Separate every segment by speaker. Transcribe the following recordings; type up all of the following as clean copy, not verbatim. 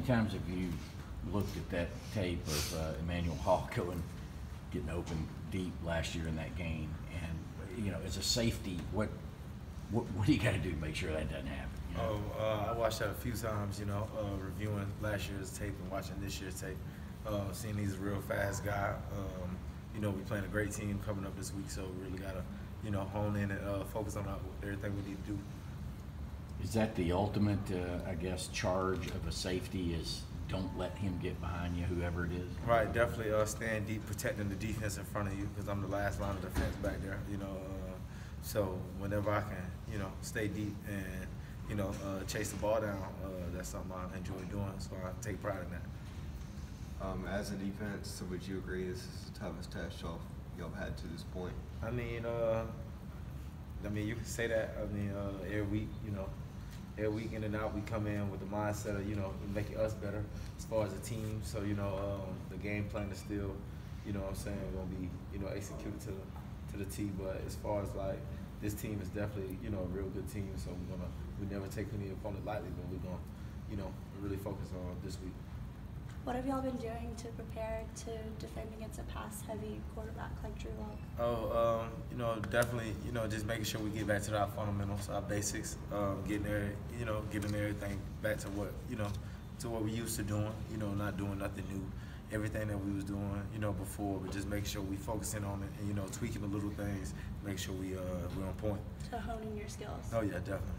Speaker 1: Times have you looked at that tape of Emmanuel Hall getting open deep last year in that game, and as a safety, what do you got to do to make sure that doesn't happen?
Speaker 2: I watched that a few times. Reviewing last year's tape and watching this year's tape. Seeing he's a real fast guy. We're playing a great team coming up this week, so we really gotta hone in and focus on everything we need to do.
Speaker 1: Is that the ultimate, charge of a safety is don't let him get behind you, whoever it is?
Speaker 2: Right, definitely staying deep, protecting the defense in front of you, because I'm the last line of defense back there, So whenever I can, stay deep and, chase the ball down, that's something I enjoy doing, so I take pride in that.
Speaker 3: As a defense, so would you agree this is the toughest test y'all had to this point?
Speaker 2: I mean, you can say that. Every week, every week in and out, we come in with the mindset of, making us better as far as a team. So, the game plan is still, going to be, executed to the T. But as far as this team is definitely, a real good team. So we never take any opponent lightly, but we're gonna, really focus on this week.
Speaker 4: What have y'all been doing to prepare to defend against a pass-heavy quarterback like Drew Lock?
Speaker 2: Definitely, just making sure we get back to our fundamentals, our basics, getting everything back to what, to what we used to doing, not doing nothing new. Everything that we was doing, before, but just make sure we focusing on it and, tweaking the little things, make sure we're on point.
Speaker 4: So honing your skills.
Speaker 2: Oh, yeah, definitely.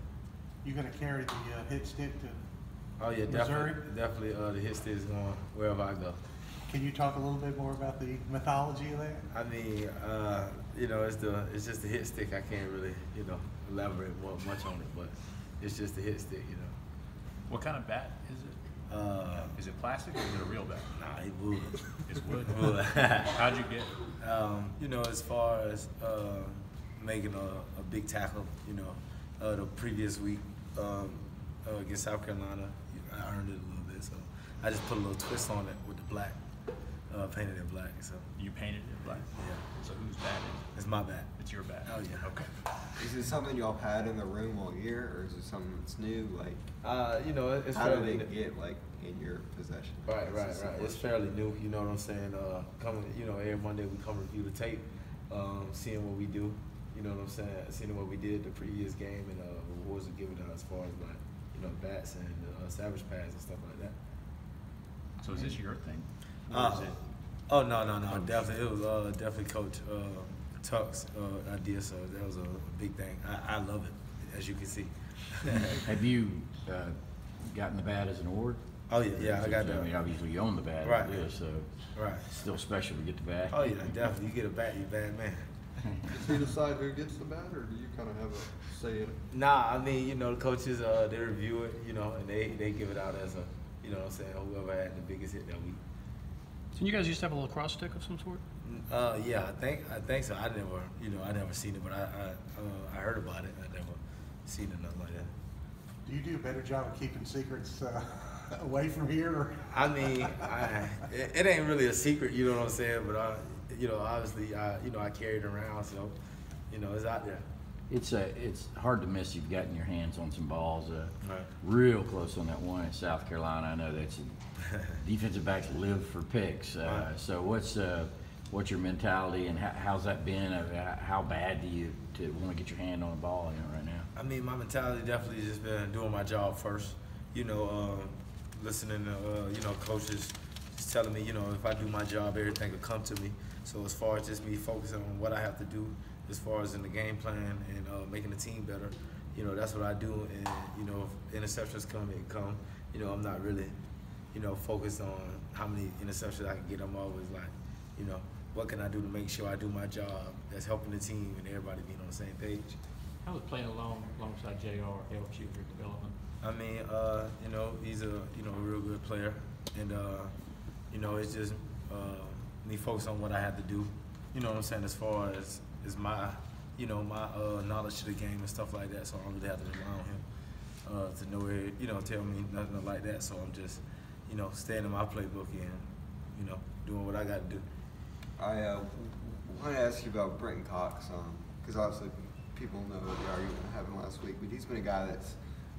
Speaker 5: You going to carry the hit stick to
Speaker 2: Oh yeah,
Speaker 5: Missouri?
Speaker 2: definitely. The hit stick is going wherever I go.
Speaker 5: Can you talk a little bit more about the mythology of that?
Speaker 2: I mean, it's just the hit stick. I can't really, elaborate much on it, but it's just the hit stick,
Speaker 6: What kind of bat is it? Is it plastic or is it a real bat?
Speaker 2: Nah, it's wood.
Speaker 6: It's wood.
Speaker 2: Wood.
Speaker 6: How'd you get it?
Speaker 2: As far as making a big tackle, the previous week against South Carolina, I earned it a little bit, so I just put a little twist on it with the black, painted it black. So
Speaker 6: you painted it black?
Speaker 2: Yeah.
Speaker 6: So whose bat is it?
Speaker 2: It's my bat.
Speaker 6: It's your bat?
Speaker 2: Oh yeah.
Speaker 6: Okay.
Speaker 3: Is it something y'all had in the room all year, or is it something that's new?
Speaker 2: It's
Speaker 3: how did
Speaker 2: fairly
Speaker 3: it get in your possession?
Speaker 2: Right. It's fairly new. You know what I'm saying? Coming, every Monday we come review the tape, seeing what we do. You know what I'm saying? Seeing what we did the previous game and rewards are given out as far as bats and savage pads and stuff like that.
Speaker 6: So is this your thing?
Speaker 2: Oh no, definitely. It was definitely Coach Tuck's idea, so that was a big thing. I love it, as you can see.
Speaker 1: Have you gotten the bat as an award?
Speaker 2: Oh yeah, I got that.
Speaker 1: I mean, obviously you own the bat,
Speaker 2: right?
Speaker 1: So
Speaker 2: right.
Speaker 1: It's still special to get the bat.
Speaker 2: Oh yeah, definitely. You get a bat, you bad man.
Speaker 7: Does he decide who gets the bat, or do you kind of have a say in it?
Speaker 2: Nah, I mean, the coaches they review it, and they give it out as a, what I'm saying, whoever had the biggest hit that week.
Speaker 8: So you guys used to have a lacrosse stick of some sort?
Speaker 2: Yeah, I think so. I never seen it, but I heard about it. I never seen it, nothing like that.
Speaker 5: Do you do a better job of keeping secrets away from here? Or?
Speaker 2: I mean, it ain't really a secret, you know what I'm saying, but obviously, I carry it around, so, it's out there.
Speaker 1: It's hard to miss. You've gotten your hands on some balls,
Speaker 2: right.
Speaker 1: Real close on that one in South Carolina. I know that's defensive backs live for picks.
Speaker 2: Right.
Speaker 1: So what's your mentality and how's that been? How bad do you want to get your hand on a ball right now?
Speaker 2: I mean, my mentality definitely just been doing my job first. Listening to coaches just telling me, if I do my job, everything will come to me. So as far as just me focusing on what I have to do, as far as in the game plan and making the team better, that's what I do. And if interceptions come, it come. I'm not really, focused on how many interceptions I can get. I'm always like, what can I do to make sure I do my job that's helping the team and everybody being on the same page.
Speaker 8: How was playing alongside JR helps you with your development?
Speaker 2: I mean, he's a real good player, and it's just me focus on what I have to do. You know what I'm saying, as far as my my knowledge to the game and stuff like that. So I don't really have to rely on him to know it, tell me nothing like that. So I'm just staying in my playbook and doing what I got to do.
Speaker 3: I want to ask you about Brenton Cox, because obviously people know the argument happened last week, but he's been a guy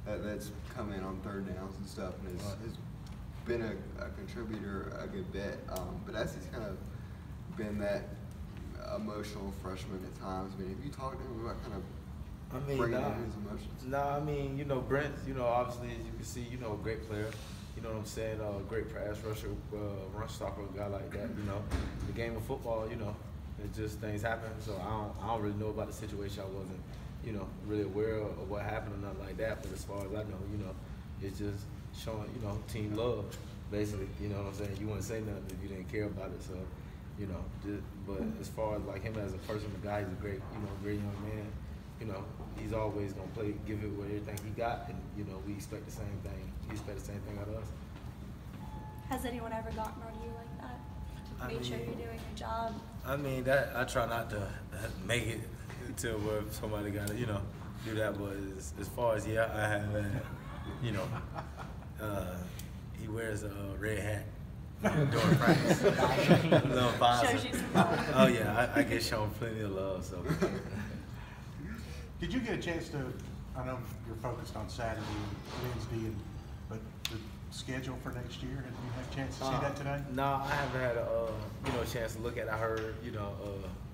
Speaker 3: that's come in on third downs and stuff and has been a contributor a good bit, but as he's kind of been that emotional freshman at times, I mean, have you talked to him about kind of bringing in his emotions?
Speaker 2: Nah, I mean, you know, Brent, you know, obviously, as you can see, you know, a great player. You know what I'm saying? Great pass rusher, run stopper, a guy like that. You know, the game of football, you know, it just things happen. So I don't really know about the situation. I wasn't, you know, really aware of what happened or nothing like that. But as far as I know, you know, it's just showing, you know, team love, basically. You know what I'm saying? You wouldn't say nothing if you didn't care about it. So, you know, but as far as like him as a person, the guy, he's a great, you know, great young man. You know, he's always gonna give it with everything he got, and you know, we expect the same thing. He expects the same thing out of us.
Speaker 4: Has anyone ever gotten on you like that? Made sure you're doing your job?
Speaker 2: I mean, that I try not to make it to where somebody got to, you know, do that. But as far as, yeah, I have had, you know, he wears a red hat during practice.
Speaker 4: Shows you some love.
Speaker 2: Oh, yeah, I get shown plenty of love. So.
Speaker 5: Did you get a chance to, I know you're focused on Saturday and Wednesday, but the schedule for next year, did you have a chance to see that today?
Speaker 2: No, I haven't had a you know, chance to look at it. I heard, you know,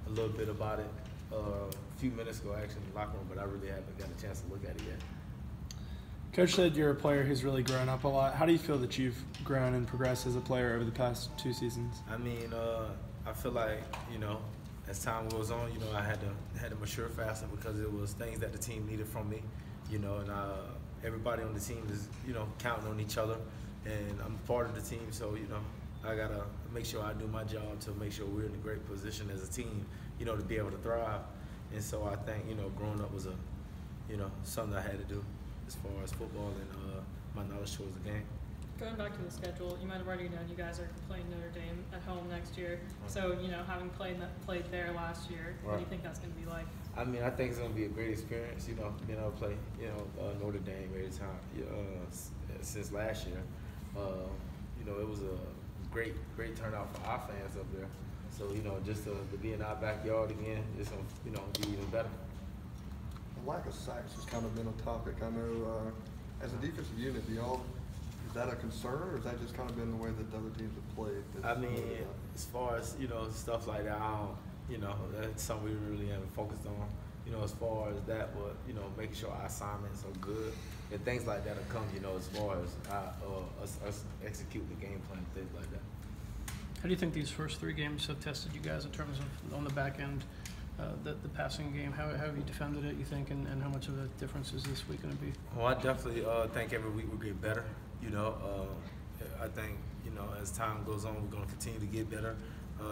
Speaker 2: a little bit about it a few minutes ago actually in the locker room, but I really haven't got a chance to look at it yet.
Speaker 9: Coach said you're a player who's really grown up a lot. How do you feel that you've grown and progressed as a player over the past 2 seasons?
Speaker 2: I mean, I feel like, you know, as time goes on, you know, I had to mature faster because it was things that the team needed from me, you know, and everybody on the team is, you know, counting on each other, and I'm part of the team, so, you know, I gotta make sure I do my job to make sure we're in a great position as a team, you know, to be able to thrive. And so I think, you know, growing up was you know, something I had to do as far as football and my knowledge towards the game.
Speaker 10: Going back to the schedule, you might have already known you guys are playing Notre Dame at home next year. So, you know, having played there last year, what do you think that's going to be like?
Speaker 2: I mean, I think it's going to be a great experience, you know, being able to play, you know, Notre Dame every time since last year. You know, it was a great turnout for our fans up there. So, you know, just to be in our backyard again, it's going to, you know, be even better.
Speaker 7: The lack of sacks has kind of been a topic. I know as a defensive unit, is that a concern, or has that just kind of been the way that the other teams have played?
Speaker 2: I mean, as far as, you know, stuff like that, you know, that's something we really haven't focused on. You know, as far as that, but, you know, making sure our assignments are good and things like that will come, you know, as far as us executing the game plan, things like that.
Speaker 9: How do you think these first 3 games have tested you guys in terms of on the back end, the passing game? How have you defended it, you think, and how much of a difference is this week going to be?
Speaker 2: Well, I definitely think every week we'll get better. You know, I think, you know, as time goes on, we're going to continue to get better.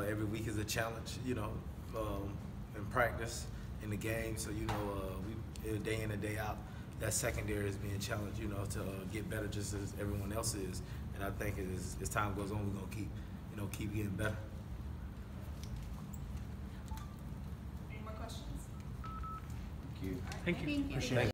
Speaker 2: Every week is a challenge, you know, in practice, in the game. So, you know, day in and day out, that secondary is being challenged, you know, to get better just as everyone else is. And I think as time goes on, we're going to keep getting better.
Speaker 10: Any more questions?
Speaker 1: Thank you.
Speaker 9: Thank you.
Speaker 4: Thank you.
Speaker 5: Appreciate it.